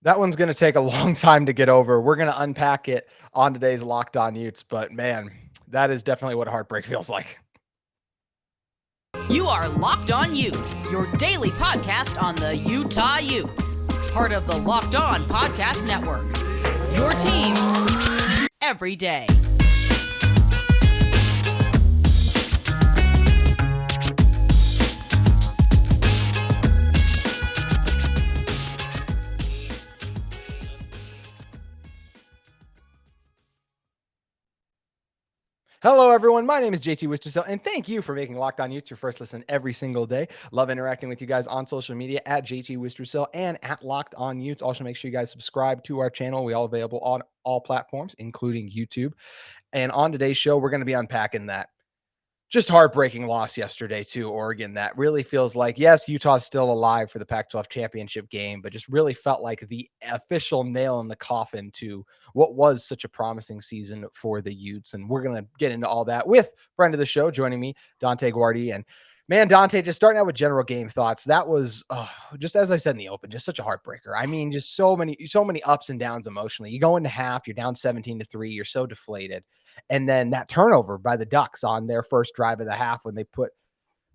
That one's going to take a long time to get over. We're going to unpack it on today's Locked On Utes, but man, that is definitely what heartbreak feels like. You are Locked On Utes, your daily podcast on the Utah Utes. Part of the Locked On Podcast Network. Your team every day. Hello, everyone. My name is JT Wistrcill, and thank you for making Locked On Utes your first listen every single day. Love interacting with you guys on social media at JT Wistrcill and at Locked On Utes. Also, make sure you guys subscribe to our channel. We all available on all platforms, including YouTube. And on today's show, we're going to be unpacking that just heartbreaking loss yesterday to Oregon. That really feels like, yes, Utah's still alive for the Pac-12 championship game, but just really felt like the official nail in the coffin to what was such a promising season for the Utes. And we're going to get into all that with friend of the show joining me, Dante Guardi. And man, Dante, just starting out with general game thoughts. That was just, as I said in the open, just such a heartbreaker. I mean, just so many ups and downs emotionally. You go into half, you're down 17-3, you're so deflated. And then that turnover by the Ducks on their first drive of the half when they put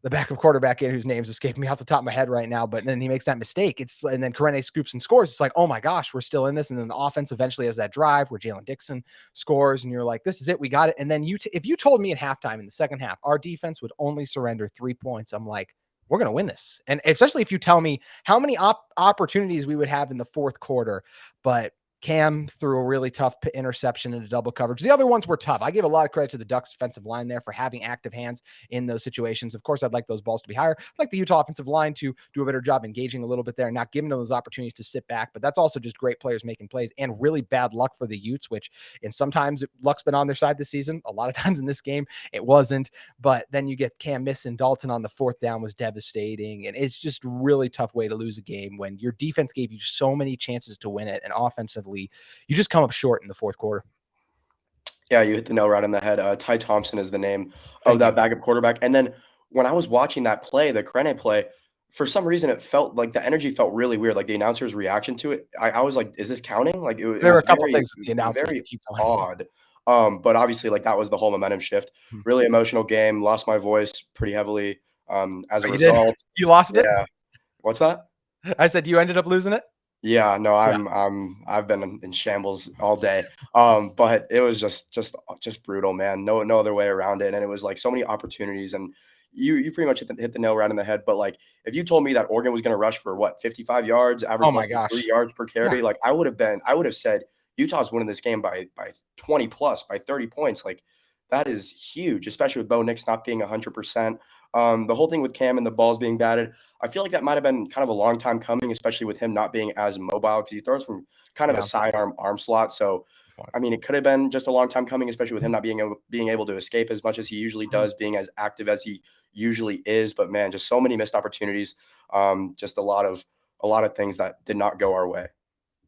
the backup quarterback in, whose name's escaping me off the top of my head right now, but then he makes that mistake. And then Karene scoops and scores. It's like, oh my gosh, we're still in this. And then the offense eventually has that drive where Jalen Dixon scores, and you're like, this is it, we got it. And then if you told me at halftime in the second half, our defense would only surrender 3 points, I'm like, we're going to win this. And especially if you tell me how many opportunities we would have in the fourth quarter, but Cam threw a really tough interception into double coverage. The other ones were tough. I give a lot of credit to the Ducks defensive line there for having active hands in those situations. Of course, I'd like those balls to be higher. I'd like the Utah offensive line to do a better job engaging a little bit there and not giving them those opportunities to sit back. But that's also just great players making plays and really bad luck for the Utes, which and sometimes luck's been on their side this season. A lot of times in this game, it wasn't. But then you get Cam missing. Dalton on the fourth down was devastating. And it's just a really tough way to lose a game when your defense gave you so many chances to win it. And offensively, you just come up short in the fourth quarter. Yeah, you hit the nail right on the head. Ty Thompson is the name of that backup quarterback. And then when I was watching that play, the Karene play, for some reason it felt like the energy felt really weird. Like the announcer's reaction to it, I was like, "Is this counting?" Like there were a couple things with the announcers very keep odd. But obviously, like that was the whole momentum shift. Really emotional game. Lost my voice pretty heavily as a result. You lost it? Yeah. What's that? I said you ended up losing it? Yeah, no, I've been in shambles all day. But it was just brutal, man. No other way around it. And it was like so many opportunities, and you pretty much hit the nail right on the head. But like if you told me that Oregon was going to rush for what 55 yards, average less than 3 yards per carry, like I would have said Utah's winning this game by 20 plus, by 30 points. Like that is huge, especially with Bo Nix not being 100%. The whole thing with Cam and the balls being batted, I feel like that might have been kind of a long time coming, especially with him not being as mobile because he throws from kind of a sidearm arm slot. So, I mean, it could have been just a long time coming, especially with him not being able to escape as much as he usually does, being as active as he usually is. But man, just so many missed opportunities. Just a lot of things that did not go our way.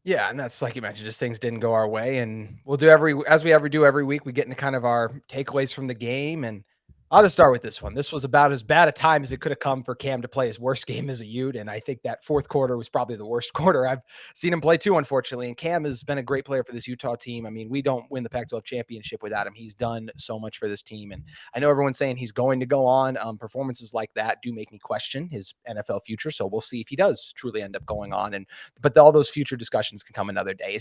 Yeah, and that's like you mentioned, just things didn't go our way, and we'll do as we ever do every week. We get into kind of our takeaways from the game, and I'll just start with this one. This was about as bad a time as it could have come for Cam to play his worst game as a Ute, and I think that fourth quarter was probably the worst quarter I've seen him play too, unfortunately. And Cam has been a great player for this Utah team. I mean, we don't win the Pac-12 championship without him. He's done so much for this team, and I know everyone's saying he's going to go on. Performances like that do make me question his NFL future, so we'll see if he does truly end up going on. But all those future discussions can come another day.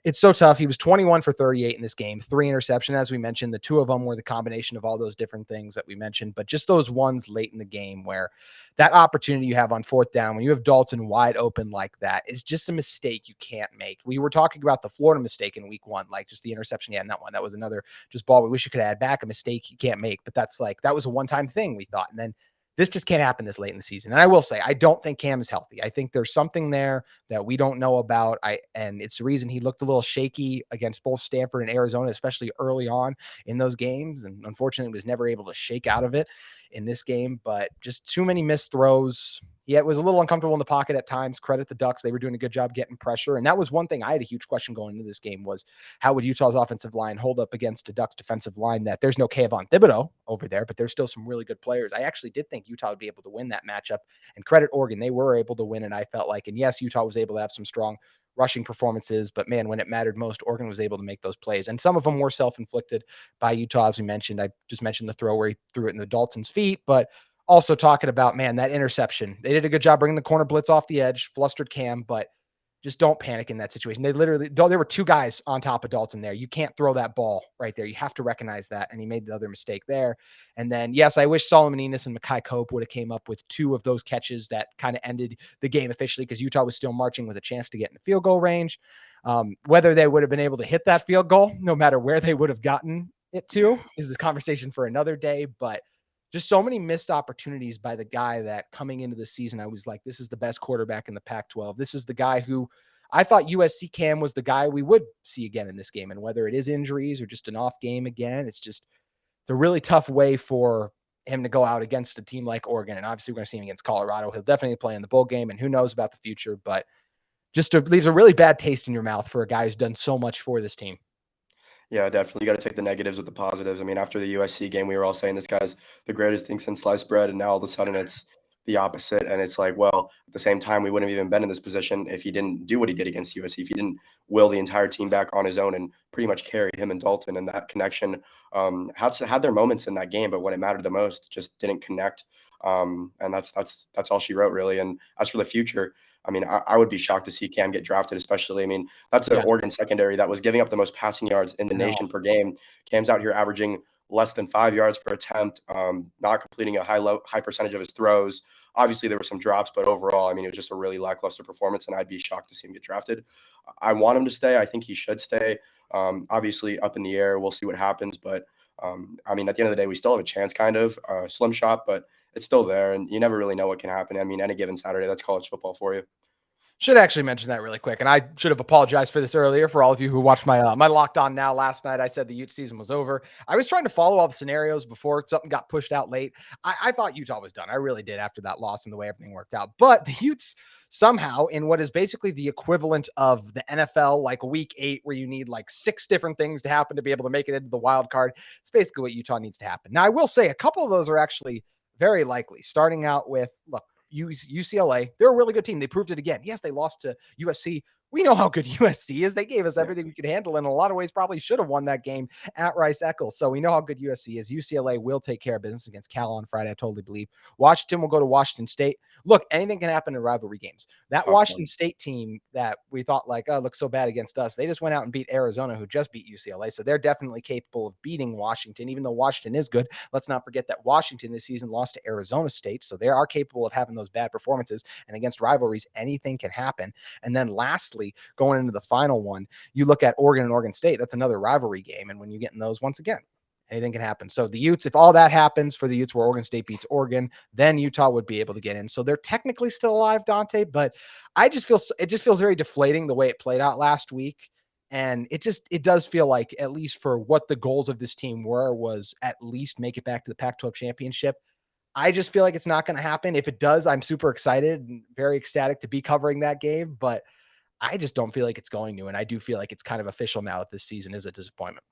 It's so tough. He was 21 for 38 in this game, 3 interceptions. As we mentioned, the 2 of them were the combination of all those different things that we mentioned, but just those ones late in the game where that opportunity you have on fourth down, when you have Dalton wide open like that, is just a mistake you can't make. We were talking about the Florida mistake in week 1, like just the interception he had in that one. That was another just ball we wish you could add back, a mistake you can't make, but that was a one-time thing we thought. And then this just can't happen this late in the season. And I will say, I don't think Cam is healthy. I think there's something there that we don't know about. And it's the reason he looked a little shaky against both Stanford and Arizona, especially early on in those games. And unfortunately was never able to shake out of it in this game, but just too many missed throws. Yeah, it was a little uncomfortable in the pocket at times. Credit the Ducks. They were doing a good job getting pressure. And that was one thing I had a huge question going into this game was how would Utah's offensive line hold up against the Ducks defensive line that there's no Kayvon Thibodeau over there, but there's still some really good players. I actually did think Utah would be able to win that matchup, and credit Oregon. They were able to win. And I felt like, and yes, Utah was able to have some strong rushing performances. But man, when it mattered most, Oregon was able to make those plays. And some of them were self-inflicted by Utah, as we mentioned. I just mentioned the throw where he threw it in the Dalton's feet, but also talking about, man, that interception. They did a good job bringing the corner blitz off the edge, flustered Cam, but just don't panic in that situation. There were two guys on top of Dalton there. You can't throw that ball right there. You have to recognize that. And he made the other mistake there. And then, yes, I wish Solomon Enos and Mekhi Cope would have came up with two of those catches that kind of ended the game officially, because Utah was still marching with a chance to get in the field goal range. Whether they would have been able to hit that field goal, no matter where they would have gotten it to, is a conversation for another day. But just so many missed opportunities by the guy that coming into the season, I was like, this is the best quarterback in the Pac-12. This is the guy who I thought USC Cam was the guy we would see again in this game. And whether it is injuries or just an off game again, it's a really tough way for him to go out against a team like Oregon. And obviously we're going to see him against Colorado. He'll definitely play in the bowl game, and who knows about the future, but just leaves a really bad taste in your mouth for a guy who's done so much for this team. Yeah, definitely. You got to take the negatives with the positives. I mean, after the USC game, we were all saying this guy's the greatest thing since sliced bread, and now all of a sudden it's the opposite. And it's like, well, at the same time, we wouldn't have even been in this position if he didn't do what he did against USC, if he didn't will the entire team back on his own and pretty much carry him and Dalton. And that connection had their moments in that game, but when it mattered the most, just didn't connect. And that's all she wrote, really. And as for the future, I mean, I would be shocked to see Cam get drafted, especially. I mean, that's an Oregon secondary that was giving up the most passing yards in the nation per game. Cam's out here averaging less than 5 yards per attempt, not completing a high percentage of his throws. Obviously, there were some drops, but overall, I mean, it was just a really lackluster performance, and I'd be shocked to see him get drafted. I want him to stay. I think he should stay. Obviously, up in the air. We'll see what happens, but I mean, at the end of the day, we still have a chance, kind of slim shot, but it's still there, and you never really know what can happen. I mean, any given Saturday, that's college football for you. Should actually mention that really quick. And I should have apologized for this earlier for all of you who watched my Locked On Now last night. I said the Ute season was over. I was trying to follow all the scenarios before something got pushed out late. I thought Utah was done. I really did after that loss and the way everything worked out. But the Utes somehow, in what is basically the equivalent of the NFL, like week 8, where you need like 6 different things to happen to be able to make it into the wild card. It's basically what Utah needs to happen. Now, I will say a couple of those are actually very likely, starting out with, look, UCLA, they're a really good team. They proved it again. Yes, they lost to USC. We know how good USC is. They gave us everything we could handle, and in a lot of ways probably should have won that game at Rice-Eccles. So we know how good USC is. UCLA will take care of business against Cal on Friday, I totally believe. Washington will go to Washington State. Look, anything can happen in rivalry games. That Washington State team that we thought like, oh, looks so bad against us, they just went out and beat Arizona, who just beat UCLA. So they're definitely capable of beating Washington, even though Washington is good. Let's not forget that Washington this season lost to Arizona State. So they are capable of having those bad performances. And against rivalries, anything can happen. And then lastly, going into the final one, you look at Oregon and Oregon State. That's another rivalry game. And when you get in those, once again, anything can happen. So the Utes, if all that happens for the Utes where Oregon State beats Oregon, then Utah would be able to get in. So they're technically still alive, Dante, but it just feels very deflating the way it played out last week. And it does feel like, at least for what the goals of this team were, was at least make it back to the Pac-12 championship. I just feel like it's not going to happen. If it does, I'm super excited and very ecstatic to be covering that game, but I just don't feel like it's going to. And I do feel like it's kind of official now that this season is a disappointment.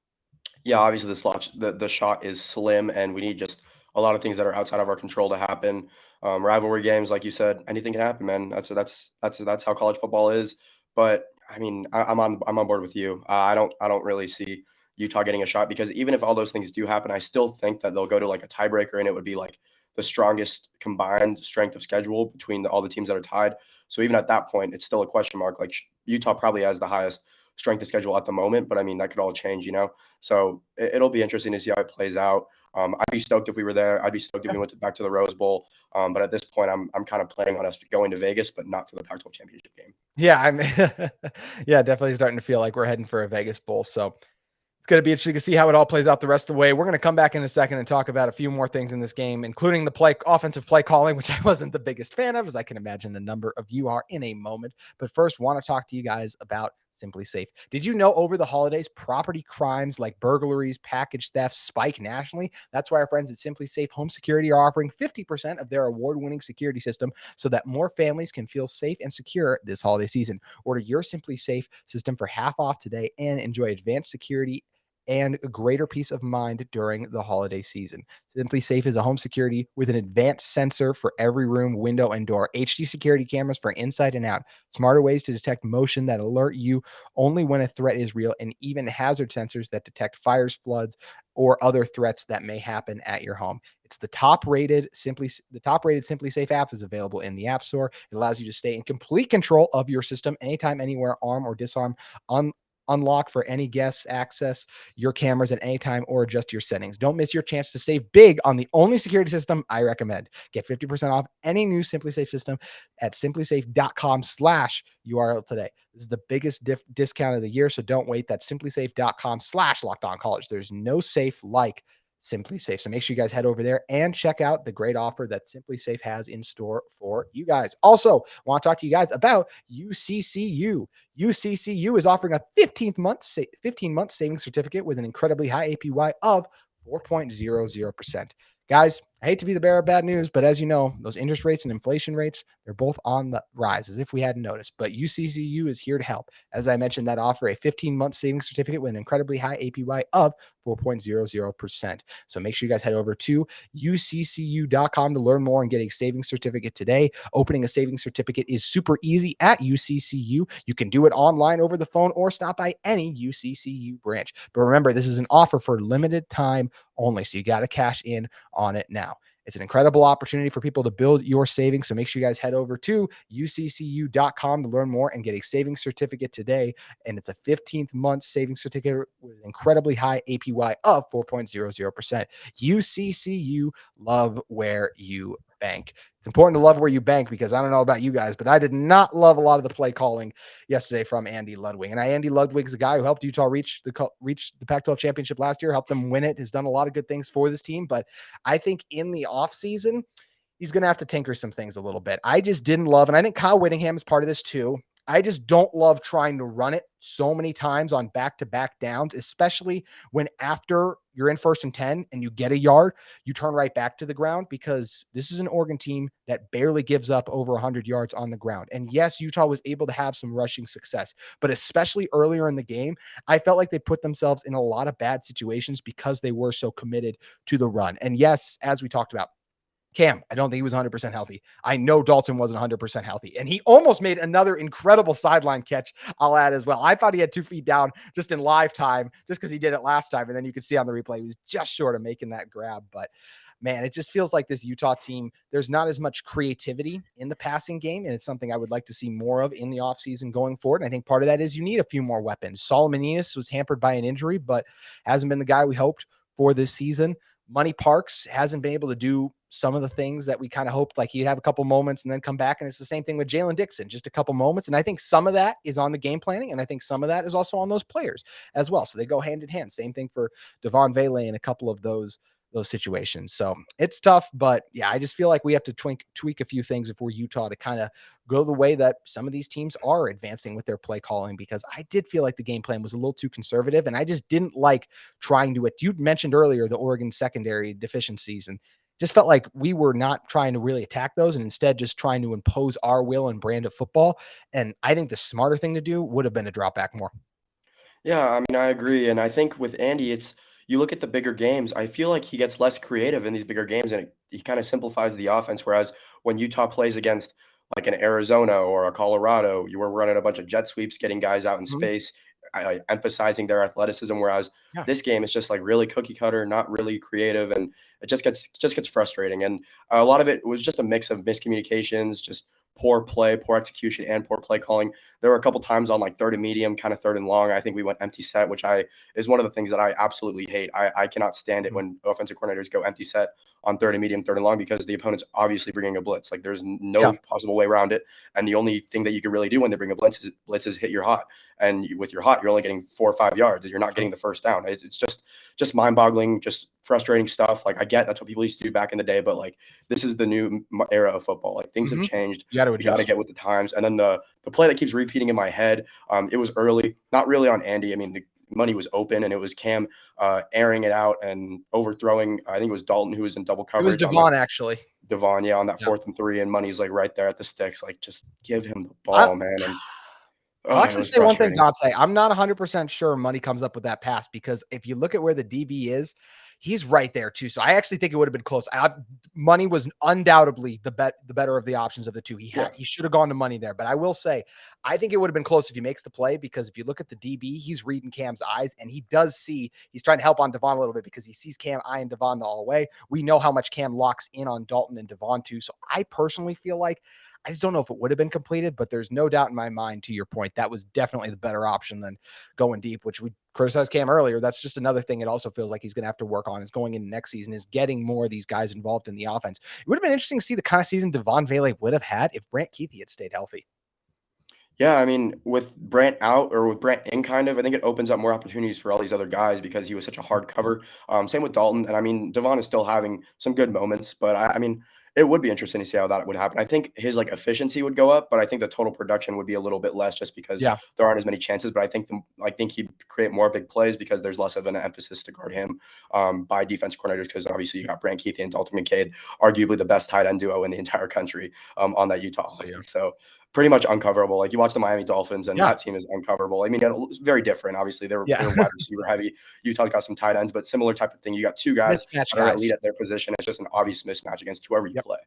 Yeah, obviously the shot is slim, and we need just a lot of things that are outside of our control to happen. Rivalry games, like you said, anything can happen, man. That's how college football is. But I mean, I'm on board with you. I don't really see Utah getting a shot, because even if all those things do happen, I still think that they'll go to like a tiebreaker, and it would be like the strongest combined strength of schedule between all the teams that are tied. So even at that point, it's still a question mark. Like Utah probably has the highest strength of schedule at the moment, but I mean, that could all change, you know? So it'll be interesting to see how it plays out. I'd be stoked if we were there. I'd be stoked if we went back to the Rose Bowl. But at this point, I'm kind of planning on us going to Vegas, but not for the Pac-12 championship game. Yeah, yeah, definitely starting to feel like we're heading for a Vegas Bowl. So it's going to be interesting to see how it all plays out the rest of the way. We're going to come back in a second and talk about a few more things in this game, including the offensive play calling, which I wasn't the biggest fan of, as I can imagine a number of you are, in a moment. But first, want to talk to you guys about SimpliSafe. Did you know over the holidays, property crimes like burglaries, package thefts spike nationally? That's why our friends at SimpliSafe Home Security are offering 50% of their award-winning security system so that more families can feel safe and secure this holiday season. Order your SimpliSafe system for half off today and enjoy advanced security and greater peace of mind during the holiday season. SimpliSafe is a home security with an advanced sensor for every room, window, and door, HD security cameras for inside and out, smarter ways to detect motion that alert you only when a threat is real, and even hazard sensors that detect fires, floods, or other threats that may happen at your home. It's the top-rated SimpliSafe app is available in the App Store. It allows you to stay in complete control of your system anytime, anywhere, arm or disarm, unlock for any guests, access your cameras at any time, or adjust your settings. Don't miss your chance to save big on the only security system I recommend. Get 50% off any new SimpliSafe system at simplisafe.com/URL today. This is the biggest discount of the year, so don't wait. That's simplisafe.com/LockedOnCollege. There's no safe like SimpliSafe. So make sure you guys head over there and check out the great offer that SimpliSafe has in store for you guys. Also, want to talk to you guys about UCCU. UCCU is offering a 15-month savings certificate with an incredibly high APY of 4.00%. Guys, I hate to be the bearer of bad news, but as you know, those interest rates and inflation rates, they're both on the rise, as if we hadn't noticed. But UCCU is here to help. As I mentioned, that offer a 15-month savings certificate with an incredibly high APY of 4.00%. So make sure you guys head over to uccu.com to learn more and get a savings certificate today. Opening a savings certificate is super easy at UCCU. You can do it online, over the phone, or stop by any UCCU branch. But remember, this is an offer for limited time only, so you got to cash in on it now. It's an incredible opportunity for people to build your savings. So make sure you guys head over to uccu.com to learn more and get a savings certificate today. And it's a 15th month savings certificate with an incredibly high APY of 4.00%. UCCU, love where you bank. It's important to love where you bank, because I don't know about you guys, but I did not love a lot of the play calling yesterday from Andy Ludwig. And Andy Ludwig's a guy who helped Utah reach the Pac-12 championship last year, helped them win it, has done a lot of good things for this team. But I think in the offseason, he's going to have to tinker some things a little bit. I just didn't love, and I think Kyle Whittingham is part of this too. I just don't love trying to run it so many times on back-to-back downs, especially when after you're in 1st and 10 and you get a yard, you turn right back to the ground, because this is an Oregon team that barely gives up over 100 yards on the ground. And yes, Utah was able to have some rushing success, but especially earlier in the game, I felt like they put themselves in a lot of bad situations because they were so committed to the run. And yes, as we talked about, Cam, I don't think he was 100% healthy. I know Dalton wasn't 100% healthy. And he almost made another incredible sideline catch, I'll add as well. I thought he had 2 feet down just in live time, just because he did it last time. And then you could see on the replay, he was just short of making that grab. But man, it just feels like this Utah team, there's not as much creativity in the passing game. And it's something I would like to see more of in the offseason going forward. And I think part of that is you need a few more weapons. Solomon Enos was hampered by an injury, but hasn't been the guy we hoped for this season. Money Parks hasn't been able to do some of the things that we kind of hoped, like he'd have a couple moments and then come back. And it's the same thing with Jalen Dixon, just a couple moments. And I think some of that is on the game planning, and I think some of that is also on those players as well. So they go hand in hand. Same thing for Devon Vele in a couple of those situations. So it's tough, but yeah, I just feel like we have to tweak a few things if we're Utah to kind of go the way that some of these teams are advancing with their play calling, because I did feel like the game plan was a little too conservative, and I just didn't like trying to it. You mentioned earlier the Oregon secondary deficiencies, and just felt like we were not trying to really attack those, and instead just trying to impose our will and brand of football. And I think the smarter thing to do would have been to drop back more. Yeah, I mean, I agree, and I think with Andy, it's you look at the bigger games, I feel like he gets less creative in these bigger games, and he kinda simplifies the offense, whereas when Utah plays against, like, an Arizona or a Colorado, you were running a bunch of jet sweeps, getting guys out in Mhm. space, emphasizing their athleticism, whereas Yeah. this game is just, like, really cookie cutter, not really creative, and it just gets frustrating, and a lot of it was just a mix of miscommunications, just poor play, poor execution, and poor play calling. There were a couple times on, like, 3rd and medium, kinda 3rd and long, I think we went empty set, which I is one of the things that I absolutely hate. I cannot stand it Mhm. when offensive coordinators go empty set on 3rd and medium, 3rd and long, because the opponent's obviously bringing a blitz. Like, there's Yeah. no possible way around it, and the only thing that you can really do when they bring a blitz is hit your hot, and with your hot, you're only getting 4 or 5 yards. You're not So, getting the first down. It's just mind-boggling, just frustrating stuff. Like, I get that's what people used to do back in the day, but, like, this is the new era of football. Like, things have mhm. changed. You got to You got to adjust. get with the times. And then the play that keeps repeating in my head, it was early, not really on Andy. I mean, the money was open, and it was Cam airing it out and overthrowing. I think it was Dalton who was in double It was coverage on that. Devon, actually. Devon, yeah, on that Yeah. 4th and 3, and money's like right there at the sticks. Like, just give him the I, ball, man. And I'll Oh, it actually was say one thing, frustrating. Dante. I'm not 100% sure money comes up with that pass because if you look at where the DB is, he's right there too. So I actually think it would have been close. Money was undoubtedly the better of the options of the two. Yeah. He should have gone to money there, but I will say I think it would have been close if he makes the play because if you look at the DB, he's reading Cam's eyes and he does see he's trying to help on Devon a little bit because he sees Cam eyeing Devon the whole way. We know how much Cam locks in on Dalton and Devon too. So I personally feel like I just don't know if it would have been completed, but there's no doubt in my mind, to your point, that was definitely the better option than going deep, which we criticized Cam earlier. That's just another thing it also feels like he's going to have to work on is going into next season is getting more of these guys involved in the offense. It would have been interesting to see the kind of season Devon Vele would have had if Brant Keithy had stayed healthy. Yeah, I mean, with Brant out or with Brant in kind of, I think it opens up more opportunities for all these other guys because he was such a hard cover. Same with Dalton. And I mean, Devon is still having some good moments, but I mean, it would be interesting to see how that would happen. I think his like efficiency would go up, but I think the total production would be a little bit less just because Yeah. there aren't as many chances. But I think he'd create more big plays because there's less of an emphasis to guard him by defense coordinators. Because obviously you got Brant Keithy and Dalton McCade, arguably the best tight end duo in the entire country on that Utah So, yeah. offense. So pretty much uncoverable. Like you watch the Miami Dolphins, and Yeah. that team is uncoverable. I mean, it's very different. Obviously, they're Yeah. wide receiver heavy. Utah's got some tight ends, but similar type of thing. You got two guys Mismatch that are guys. elite at their position. It's just an obvious mismatch against whoever you Yep. play.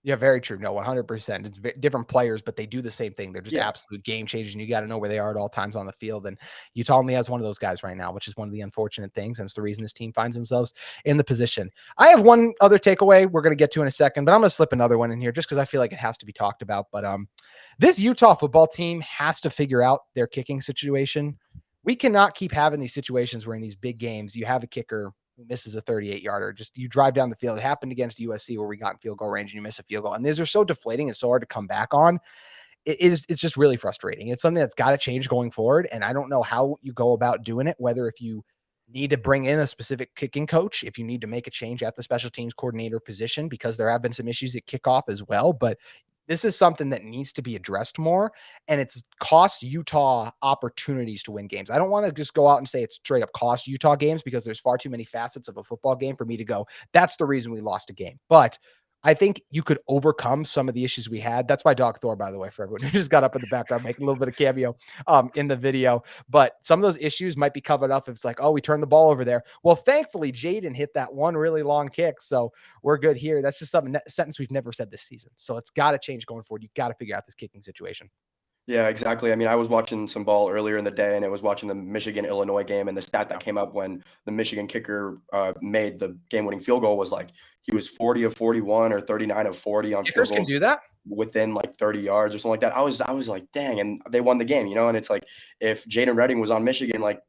Yeah, very true. No, 100%. It's different players, but they do the same thing. They're just Yeah, absolute game changers, and you got to know where they are at all times on the field. And Utah only has one of those guys right now, which is one of the unfortunate things. And it's the reason this team finds themselves in the position. I have one other takeaway we're going to get to in a second, but I'm going to slip another one in here just because I feel like it has to be talked about. But this Utah football team has to figure out their kicking situation. We cannot keep having these situations where in these big games, you have a kicker misses a 38-yarder. Just you drive down the field. It happened against USC where we got in field goal range and you miss a field goal. And these are so deflating and so hard to come back on. It's just really frustrating. It's something that's got to change going forward. And I don't know how you go about doing it, whether if you need to bring in a specific kicking coach, if you need to make a change at the special teams coordinator position, because there have been some issues at kickoff as well. But this is something that needs to be addressed more, and it's cost Utah opportunities to win games. I don't want to just go out and say it's straight up cost Utah games because there's far too many facets of a football game for me to go, that's the reason we lost a game. But I think you could overcome some of the issues we had. That's by Doc Thor, by the way, for everyone who just got up in the background, making a little bit of cameo in the video. But some of those issues might be covered up if it's like, oh, we turned the ball over there. Well, thankfully, Jaden hit that one really long kick. So we're good here. That's just something, a sentence we've never said this season. So it's got to change going forward. You've got to figure out this kicking situation. yeah, exactly. I mean, I was watching some ball earlier in the day, and it was watching the Michigan-Illinois game, and the stat that came up when the Michigan kicker made the game-winning field goal was like he was 40 of 41 or 39 of 40 on field Kickers can goals do that. within like 30 yards or something like that. I was like, dang, and they won the game, you know. And it's like if Jaden Redding was on Michigan, like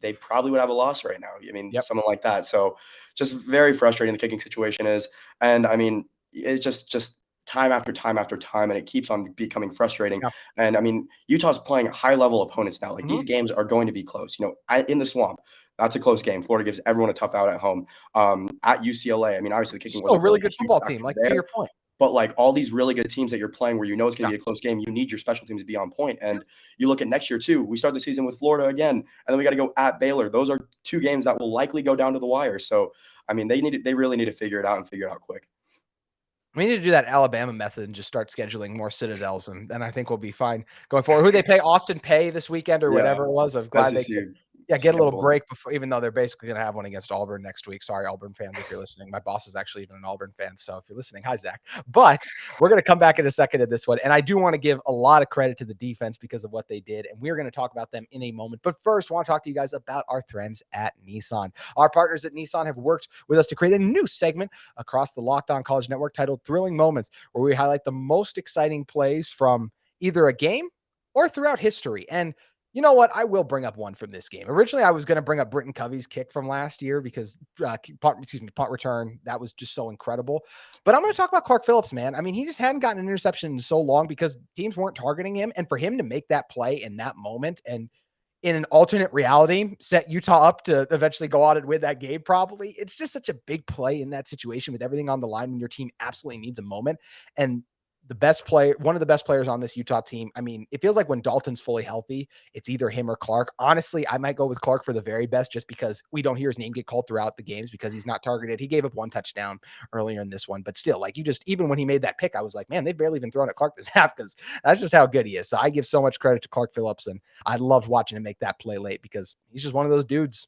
they probably would have a loss right now. I mean, Yep. something like that. So just very frustrating the kicking situation is, and I mean, it's just time after time after time, and it keeps on becoming frustrating. Yeah. And I mean, Utah's playing high level opponents now. Like Mhm. these games are going to be close. You know, in the swamp. That's a close game. Florida gives everyone a tough out at home. At UCLA, I mean, obviously the kicking Still a wasn't really really a good huge football factor team, like to there. your point. But like all these really good teams that you're playing where you know it's going Yeah. to be a close game, you need your special teams to be on point. And you look at next year too. We start the season with Florida again, and then we got to go at Baylor. Those are two games that will likely go down to the wire. So I mean, they really need to figure it out and figure it out quick. We need to do that Alabama method and just start scheduling more Citadels, and then I think we'll be fine going forward. Who they pay Austin Pay this weekend or Yeah, whatever it was. I'm glad they could, SEC yeah, get a little schedule. break before, even though they're basically going to have one against Auburn next week. Sorry, Auburn fans, if you're listening. My boss is actually even an Auburn fan, so if you're listening, hi Zach. But we're going to come back in a second to this one, and I do want to give a lot of credit to the defense because of what they did, and we're going to talk about them in a moment. But first, I want to talk to you guys about our friends at Nissan. Our partners at Nissan have worked with us to create a new segment across the Locked On College Network titled "Thrilling Moments," where we highlight the most exciting plays from either a game or throughout history. And you know what? I will bring up one from this game. Originally, I was going to bring up Britton Covey's kick from last year because, punt return, that was just so incredible. But I'm going to talk about Clark Phillips, man. I mean, he just hadn't gotten an interception in so long because teams weren't targeting him. And for him to make that play in that moment and in an alternate reality, set Utah up to eventually go out and win that game, probably. It's just such a big play in that situation with everything on the line when your team absolutely needs a moment. And one of the best players on this Utah team. I mean, it feels like when Dalton's fully healthy, it's either him or Clark. Honestly, I might go with Clark for the very best just because we don't hear his name get called throughout the games because he's not targeted. He gave up one touchdown earlier in this one, but still, like even when he made that pick, I was like, man, they've barely even thrown at Clark this half because that's just how good he is. So I give so much credit to Clark Phillips, and I loved watching him make that play late because he's just one of those dudes.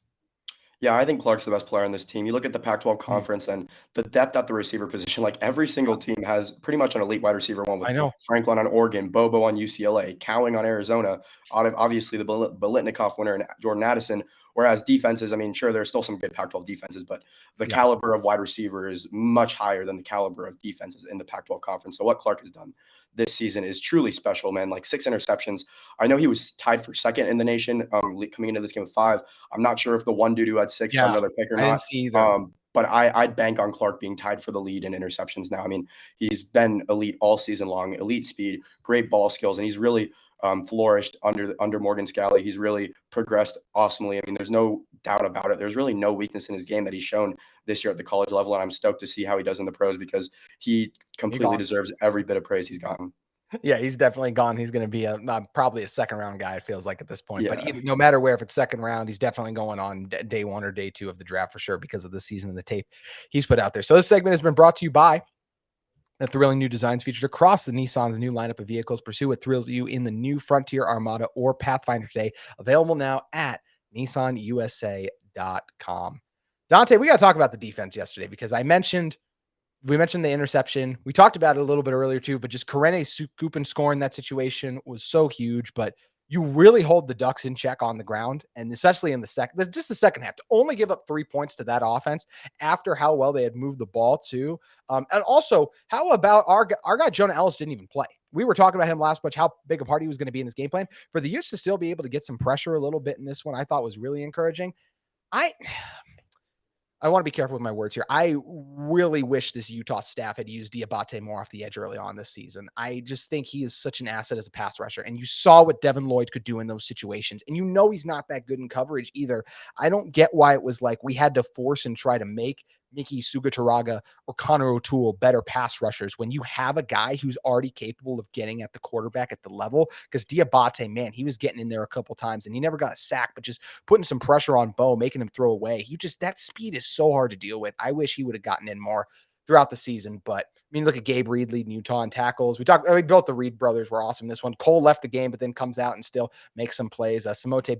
Yeah, I think Clark's the best player on this team. You look at the Pac-12 Mm, conference and the depth at the receiver position, like every single team has pretty much an elite wide receiver one with I know. Franklin on Oregon, Bobo on UCLA, Cowing on Arizona, obviously the Bolitnikoff winner and Jordan Addison. Whereas defenses, I mean, sure, there's still some good Pac-12 defenses, but the Yeah. caliber of wide receiver is much higher than the caliber of defenses in the Pac-12 conference. So what Clark has done this season is truly special, man. Like 6 interceptions. I know he was tied for second in the nation coming into this game with 5. I'm not sure if the one dude who had 6 got Yeah. another pick or I didn't not. see either. But I'd bank on Clark being tied for the lead in interceptions now. I mean, he's been elite all season long, elite speed, great ball skills, and he's really flourished under Morgan Scalley. He's really progressed awesomely. I mean, there's no doubt about it. There's really no weakness in his game that he's shown this year at the college level, and I'm stoked to see how he does in the pros because he completely deserves every bit of praise he's gotten. Yeah, he's definitely gone. He's going to be probably a second round guy. It feels like at this point, but Yeah. no matter where, if it's second round, he's definitely going on day 1 or day 2 of the draft for sure because of the season and the tape he's put out there. So this segment has been brought to you by the thrilling new designs featured across the Nissan's new lineup of vehicles. Pursue what thrills you in the new Frontier, Armada, or Pathfinder today. Available now at nissanusa.com. Dante, we got to talk about the defense yesterday because we mentioned the interception. We talked about it a little bit earlier too, but just Karene scoop and score in that situation was so huge. But you really hold the Ducks in check on the ground, and especially in the second half, to only give up 3 points to that offense after how well they had moved the ball too. And also, how about our guy Jonah Ellis didn't even play? We were talking about him last much, how big a part he was going to be in this game plan. For the Utes to still be able to get some pressure a little bit in this one, I thought was really encouraging. I want to be careful with my words here. I really wish this Utah staff had used Diabate more off the edge early on this season. I just think he is such an asset as a pass rusher. And you saw what Devin Lloyd could do in those situations. And you know he's not that good in coverage either. I don't get why it was like we had to force and try to make Miki Sugataraga or Connor O'Toole better pass rushers when you have a guy who's already capable of getting at the quarterback at the level. Because Diabate, man, he was getting in there a couple times and he never got a sack, but just putting some pressure on Bo, making him throw away. That speed is so hard to deal with. I wish he would have gotten in more throughout the season. But I mean, look at Gabe Reed leading Utah in tackles. Both the Reed brothers were awesome. This one, Cole left the game, but then comes out and still makes some plays. Samote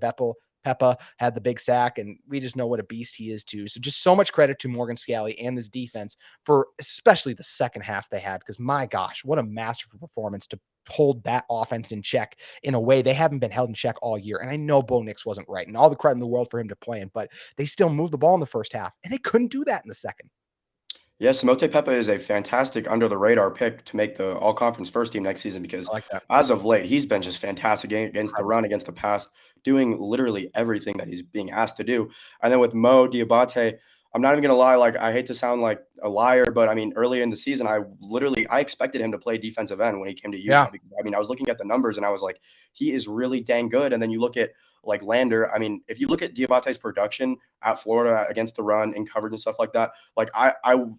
Peppa had the big sack, and we just know what a beast he is too. So just so much credit to Morgan Scalley and this defense for especially the second half they had, because my gosh, what a masterful performance to hold that offense in check in a way they haven't been held in check all year. And I know Bo Nix wasn't right, and all the credit in the world for him to play in, but they still moved the ball in the first half, and they couldn't do that in the second. Yeah, Samote Peppa is a fantastic under the radar pick to make the all conference first team next season because I like that. as of late, he's been just fantastic against the run, against the pass, doing literally everything that he's being asked to do. And then with Mo Diabate, I'm not even gonna lie, like I hate to sound like a liar, but I mean early in the season, I expected him to play defensive end when he came to Utah Yeah. because I mean I was looking at the numbers and I was like, he is really dang good. And then you look at like Lander. I mean, if you look at Diabate's production at Florida against the run and coverage and stuff like that, like I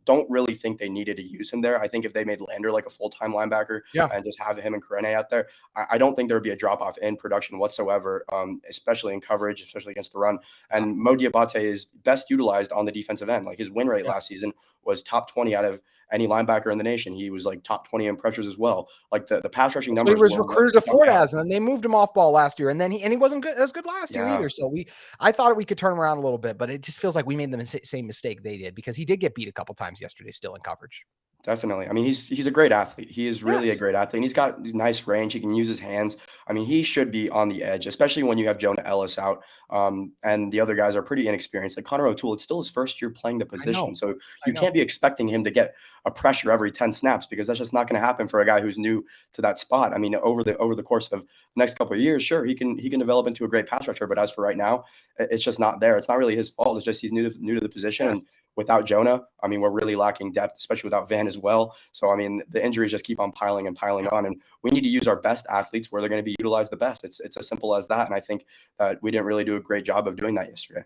don't really think they needed to use him there. I think if they made Lander like a full-time linebacker Yeah. and just have him and Karene out there, I don't think there would be a drop-off in production whatsoever, especially in coverage, especially against the run. And Mo Diabate is best utilized on the defensive end. Like his win rate last season was top 20 out of any linebacker in the nation. He was like top 20 in pressures as well. Like the pass rushing So he numbers was were what recruited to stuck Florida out. as, and then they moved him off ball last year, and then he wasn't good last year Yeah. either. So I thought we could turn him around a little bit, but it just feels like we made the same mistake they did because he did get beat a couple times yesterday, still in coverage. Definitely. I mean, he's a great athlete. He is really a Yes. great athlete. And he's got nice range. He can use his hands. I mean, he should be on the edge, especially when you have Jonah Ellis out, and the other guys are pretty inexperienced. Like Connor O'Toole, it's still his first year playing the I know. position, so I you know. can't be expecting him to get a pressure every 10 snaps because that's just not going to happen for a guy who's new to that spot. I mean, over the course of the next couple of years, sure, he can develop into a great pass rusher, but as for right now, it's just not there. It's not really his fault. It's just he's new to the position, and Yes. without Jonah, I mean, we're really lacking depth, especially without Van as well. So, I mean, the injuries just keep on piling and piling on, and we need to use our best athletes where they're going to be utilized the best. It's as simple as that, and I think that we didn't really do a great job of doing that yesterday.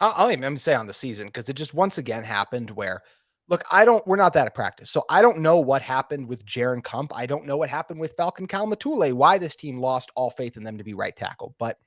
I'll even say on the season because it just once again happened where Look, we're not that at practice. So I don't know what happened with Jaron Kump. I don't know what happened with Falcon Kalmatule, why this team lost all faith in them to be right tackle. But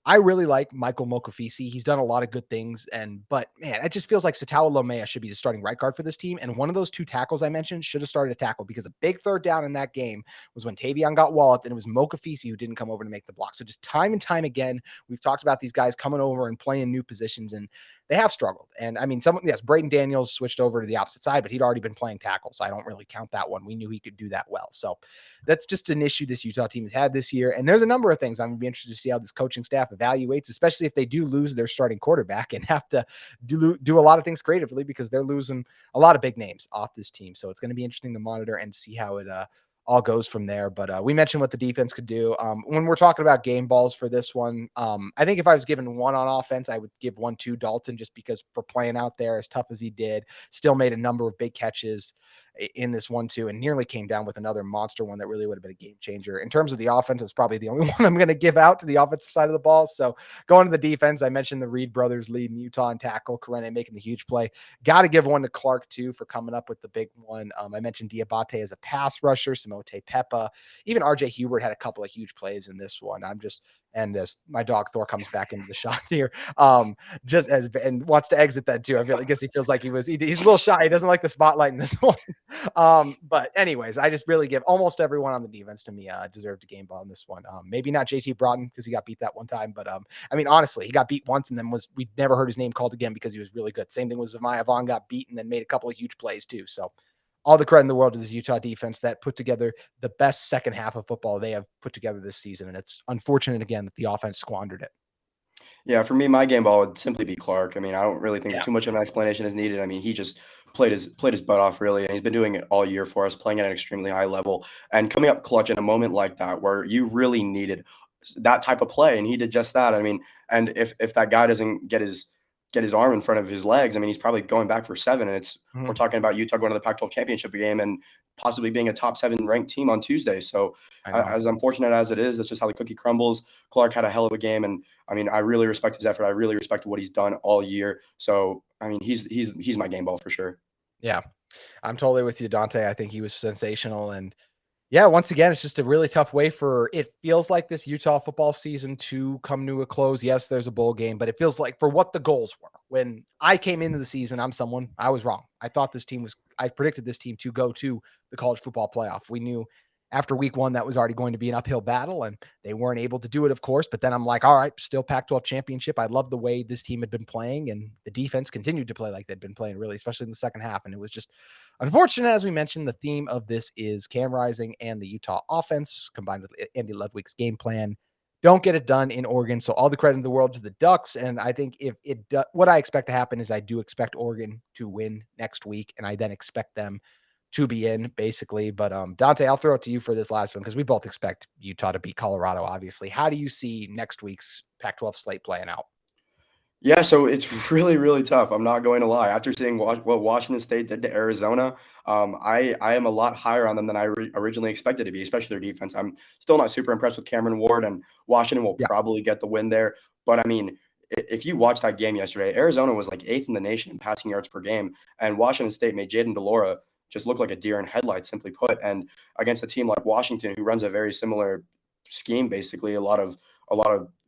I really like Michael Mokafisi. He's done a lot of good things. But man, it just feels like Satawa Lomea should be the starting right guard for this team. And one of those two tackles I mentioned should have started a tackle, because a big third down in that game was when Tavion got walloped, and it was Mokafisi who didn't come over to make the block. So just time and time again, we've talked about these guys coming over and playing new positions, and they have struggled. And I mean, Braden Daniels switched over to the opposite side, but he'd already been playing tackle, so I don't really count that one. We knew he could do that well. So that's just an issue this Utah team has had this year. And there's a number of things I'm going to be interested to see how this coaching staff evaluates, especially if they do lose their starting quarterback and have to do a lot of things creatively, because they're losing a lot of big names off this team. So it's going to be interesting to monitor and see how it all goes from there. But we mentioned what the defense could do. When we're talking about game balls for this one, I think if I was given one on offense, I would give one to Dalton, just because for playing out there as tough as he did, still made a number of big catches in this 1-2 and nearly came down with another monster one that really would have been a game changer. In terms of the offense, it's probably the only one I'm going to give out to the offensive side of the ball. So going to the defense, I mentioned the Reed brothers leading Utah in tackle, Karene making the huge play. Got to give one to Clark too for coming up with the big one. I mentioned Diabate as a pass rusher, Samote Peppa, even RJ Hubert had a couple of huge plays in this one. And as my dog Thor comes back into the shot here, and wants to exit that too. I guess he feels like he's a little shy. He doesn't like the spotlight in this one. But anyways, I just really give almost everyone on the defense to me deserved a game ball in this one. Maybe not JT Broughton, because he got beat that one time, but I mean, honestly, he got beat once and then we never heard his name called again because he was really good. Same thing with Zamaya Vaughn, got beat and then made a couple of huge plays too. So all the credit in the world to this Utah defense that put together the best second half of football they have put together this season. And it's unfortunate again that the offense squandered it. Yeah, for me, my game ball would simply be Clark. I mean, I don't really think Yeah. too much of an explanation is needed. I mean, he just played his butt off, really, and he's been doing it all year for us, playing at an extremely high level and coming up clutch in a moment like that where you really needed that type of play, and he did just that. I mean, and if that guy doesn't get his arm in front of his legs, I mean, he's probably going back for 7, and we're talking about Utah going to the Pac-12 championship game and possibly being a top 7 ranked team on Tuesday. So I know. as unfortunate as it is, that's just how the cookie crumbles. Clark had a hell of a game, and I mean, I really respect his effort. I really respect what he's done all year. So I mean, he's my game ball for sure. Yeah, I'm totally with you, Dante. I think he was sensational. And yeah, once again, it's just a really tough way for it feels like this Utah football season to come to a close. Yes, there's a bowl game, but it feels like for what the goals were. When I came into the season, I was wrong. I predicted this team to go to the college football playoff. We knew after week 1 that was already going to be an uphill battle, and they weren't able to do it, of course. But then I'm like, all right, still Pac-12 championship. I love the way this team had been playing, and the defense continued to play like they'd been playing, really, especially in the second half. And it was just unfortunate. As we mentioned, the theme of this is Cam Rising and the Utah offense combined with Andy Ludwig's game plan don't get it done in Oregon. So all the credit in the world to the Ducks. And I think what I expect to happen is I do expect Oregon to win next week, and I then expect them to be in, basically. But Dante, I'll throw it to you for this last one, because we both expect Utah to beat Colorado, obviously. How do you see next week's Pac-12 slate playing out? Yeah, so it's really, really tough. I'm not going to lie. After seeing what Washington State did to Arizona, I am a lot higher on them than I originally expected to be, especially their defense. I'm still not super impressed with Cameron Ward, and Washington will Yeah. probably get the win there. But I mean, if you watch that game yesterday, Arizona was like 8th in the nation in passing yards per game, and Washington State made Jaden Delora just look like a deer in headlights, simply put. And against a team like Washington, who runs a very similar scheme, basically a lot of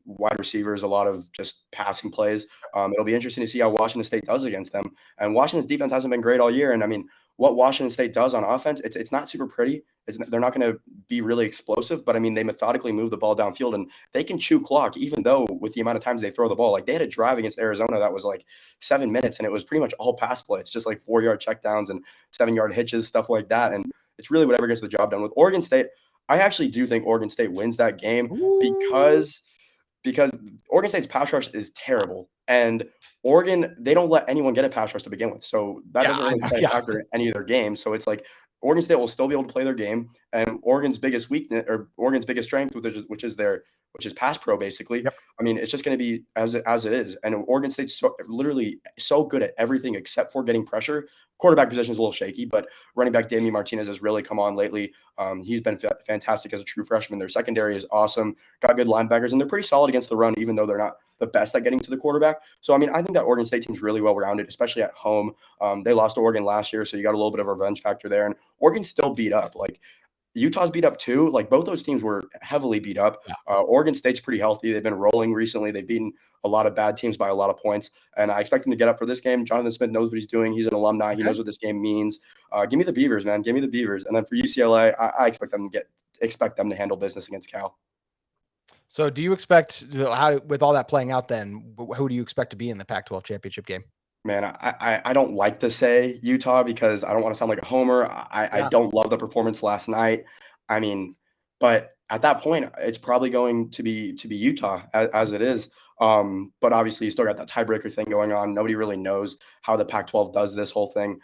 wide receivers, a lot of just passing plays. It'll be interesting to see how Washington State does against them. And Washington's defense hasn't been great all year. And I mean, what Washington State does on offense, it's not super pretty. They're not going to be really explosive, but I mean, they methodically move the ball downfield and they can chew clock, even though with the amount of times they throw the ball. Like, they had a drive against Arizona that was like 7 minutes, and it was pretty much all pass plays, just like 4-yard checkdowns and 7-yard hitches, stuff like that. And it's really whatever gets the job done. With Oregon State, I actually do think Oregon State wins that game because Oregon State's pass rush is terrible, and Oregon, they don't let anyone get a pass rush to begin with. So that doesn't really play a factor in any of their games. So it's like Oregon State will still be able to play their game, and Oregon's biggest weakness, or Oregon's biggest strength, which is pass pro, basically. Yep. I mean, it's just going to be as it is. And Oregon State's literally so good at everything except for getting pressure. Quarterback position is a little shaky, but running back Damian Martinez has really come on lately. He's been fantastic as a true freshman. Their secondary is awesome. Got good linebackers, and they're pretty solid against the run, even though they're the best at getting to the quarterback. So, I mean, I think that Oregon State team's really well-rounded, especially at home. They lost to Oregon last year, so you got a little bit of a revenge factor there. And Oregon's still beat up. Like, Utah's beat up too. Like, both those teams were heavily beat up. Yeah. Oregon State's pretty healthy. They've been rolling recently. They've beaten a lot of bad teams by a lot of points, and I expect him to get up for this game. Jonathan Smith knows what he's doing. He's an alumni. He knows what this game means. Give me the Beavers, man. Give me the Beavers. And then for UCLA, I expect them to handle business against Cal. So do you expect, how, with all that playing out, then who do you expect to be in the Pac-12 championship game? Man, I don't like to say Utah because I don't want to sound like a homer. I don't love the performance last night. I mean, but at that point, it's probably going to be Utah as it is. But obviously, you still got that tiebreaker thing going on. Nobody really knows how the Pac-12 does this whole thing.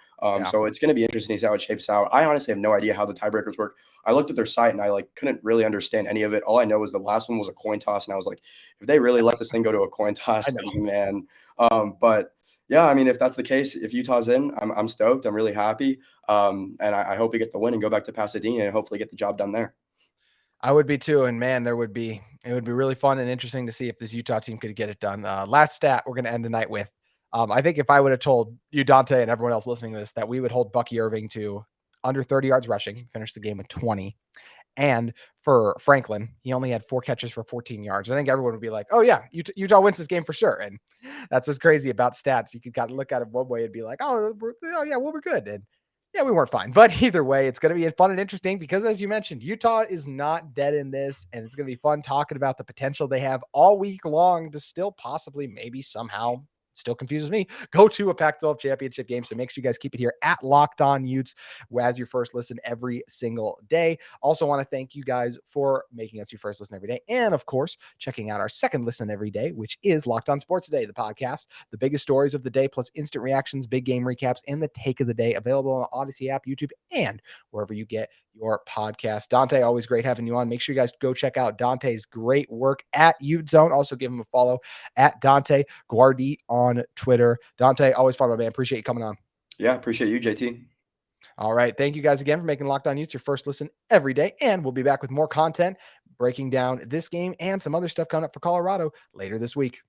So it's going to be interesting to see how it shapes out. I honestly have no idea how the tiebreakers work. I looked at their site and I couldn't really understand any of it. All I know is the last one was a coin toss, and I was like, if they really let this thing go to a coin toss, man. But yeah, I mean, if that's the case, if Utah's in, I'm stoked. I'm really happy. And I hope we get the win and go back to Pasadena and hopefully get the job done there. I would be too. And man, it would be really fun and interesting to see if this Utah team could get it done. Last stat we're going to end the night with. I think if I would have told you, Dante, and everyone else listening to this, that we would hold Bucky Irving to under 30 yards rushing, finish the game with 20. And for Franklin, he only had 4 catches for 14 yards. I think everyone would be like, oh yeah, Utah wins this game for sure. And that's what's crazy about stats. You could kind of look at it one way and be like, oh yeah, well, we're good. And yeah, we weren't fine. But either way, it's going to be fun and interesting because, as you mentioned, Utah is not dead in this. And it's going to be fun talking about the potential they have all week long to still possibly, maybe somehow, still confuses me, go to a Pac-12 championship game. So make sure you guys keep it here at Locked On Utes as your first listen every single day. Also want to thank you guys for making us your first listen every day. And of course, checking out our second listen every day, which is Locked On Sports Today, the podcast, the biggest stories of the day, plus instant reactions, big game recaps, and the take of the day, available on the Odyssey app, YouTube, and wherever you get your podcast. Dante, always great having you on. Make sure you guys go check out Dante's great work at Ute Zone. Also give him a follow at Dante Guardi on Twitter. Dante, always fun, my man. Appreciate you coming on. Yeah, appreciate you, JT. All right. Thank you guys again for making Locked On Utes your first listen every day. And we'll be back with more content breaking down this game and some other stuff coming up for Colorado later this week.